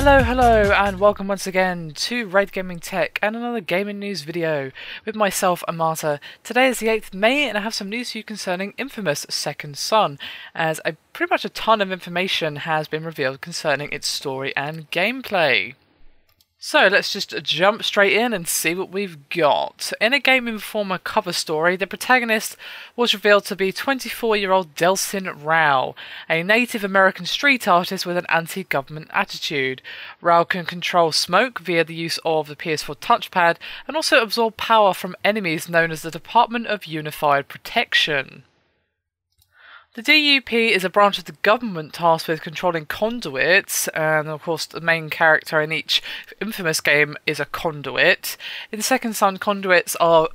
Hello, and welcome once again to Raid Gaming Tech and another gaming news video with myself, Amata. Today is the 8th of May, and I have some news for you concerning inFamous Second Son, as pretty much a ton of information has been revealed concerning its story and gameplay. So let's just jump straight in and see what we've got. In a Game Informer cover story, the protagonist was revealed to be 24-year-old Delsin Rowe, a Native American street artist with an anti-government attitude. Rowe can control smoke via the use of the PS4 touchpad and also absorb power from enemies known as the Department of Unified Protection. The DUP is a branch of the government tasked with controlling conduits, and of course the main character in each inFamous game is a conduit. In Second Son, conduits are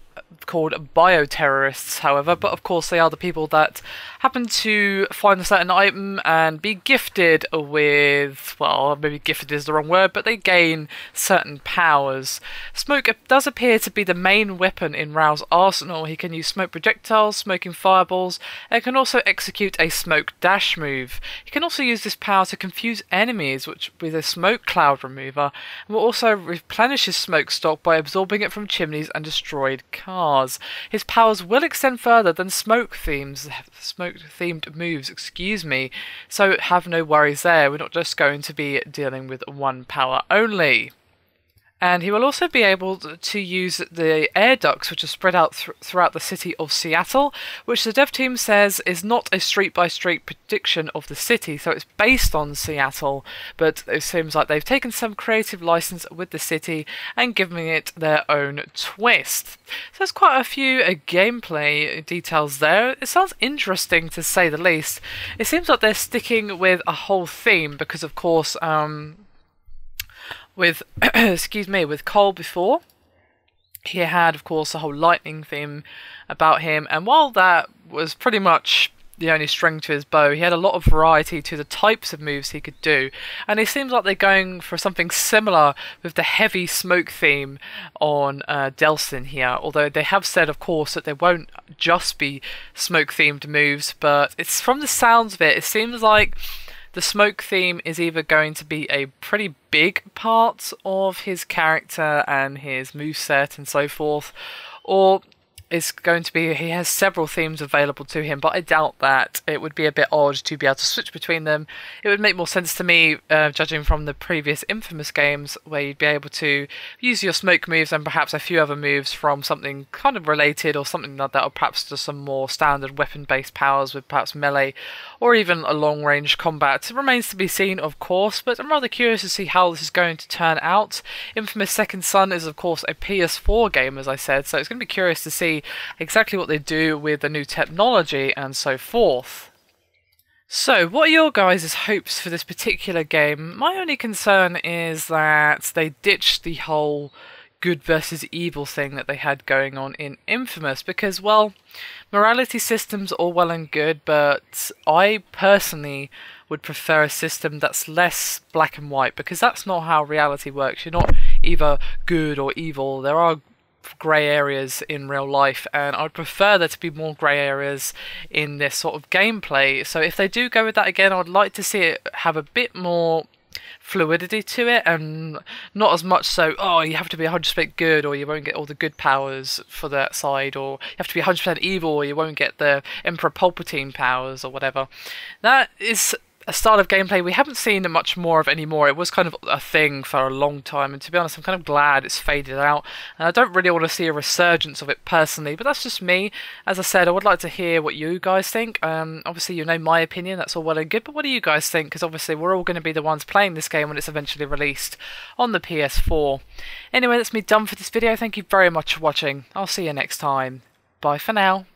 called bioterrorists, however, but of course they are the people that happen to find a certain item and be gifted with, well, maybe gifted is the wrong word, but they gain certain powers. Smoke does appear to be the main weapon in Rowe's arsenal. He can use smoke projectiles, smoking fireballs, and can also execute a smoke dash move. He can also use this power to confuse enemies with a smoke cloud remover, and will also replenish his smoke stock by absorbing it from chimneys and destroyed cars. His powers will extend further than smoke-themed moves, so have no worries there. We're not just going to be dealing with one power only. And he will also be able to use the air ducts which are spread out throughout the city of Seattle, which the dev team says is not a street-by-street prediction of the city, so it's based on Seattle, but it seems like they've taken some creative license with the city and given it their own twist. So there's quite a few gameplay details there. It sounds interesting to say the least. It seems like they're sticking with a whole theme because, of course, with with Cole before, he had, of course, a whole lightning theme about him, and while that was pretty much the only string to his bow, he had a lot of variety to the types of moves he could do, and it seems like they're going for something similar with the heavy smoke theme on Delsin here, although they have said, of course, that there won't just be smoke themed moves, but it's from the sounds of it, it seems like the smoke theme is either going to be a pretty big part of his character and his moveset and so forth, or it's going to be he has several themes available to him, but I doubt that. It would be a bit odd to be able to switch between them. It would make more sense to me, judging from the previous inFamous games, where you'd be able to use your smoke moves and perhaps a few other moves from something kind of related or something like that, or perhaps just some more standard weapon-based powers with perhaps melee or even a long-range combat. It remains to be seen, of course, but I'm rather curious to see how this is going to turn out. inFamous Second Son is, of course, a PS4 game, as I said, so it's going to be curious to see exactly what they do with the new technology and so forth. So, what are your guys' hopes for this particular game? My only concern is that they ditched the whole good versus evil thing that they had going on in inFamous, because, well, morality systems are all well and good, but I personally would prefer a system that's less black and white, because that's not how reality works. You're not either good or evil. There are grey areas in real life, and I'd prefer there to be more grey areas in this sort of gameplay. So if they do go with that again, I'd like to see it have a bit more fluidity to it, and not as much so, oh, you have to be 100% good or you won't get all the good powers for that side, or you have to be 100% evil or you won't get the Emperor Palpatine powers or whatever. That is a style of gameplay we haven't seen much more of anymore. It was kind of a thing for a long time, and to be honest, I'm kind of glad it's faded out, and I don't really want to see a resurgence of it personally, but that's just me. As I said, I would like to hear what you guys think. Obviously, you know my opinion, that's all well and good, but what do you guys think? Because obviously we're all going to be the ones playing this game when it's eventually released on the PS4. Anyway, that's me done for this video. Thank you very much for watching. I'll see you next time. Bye for now.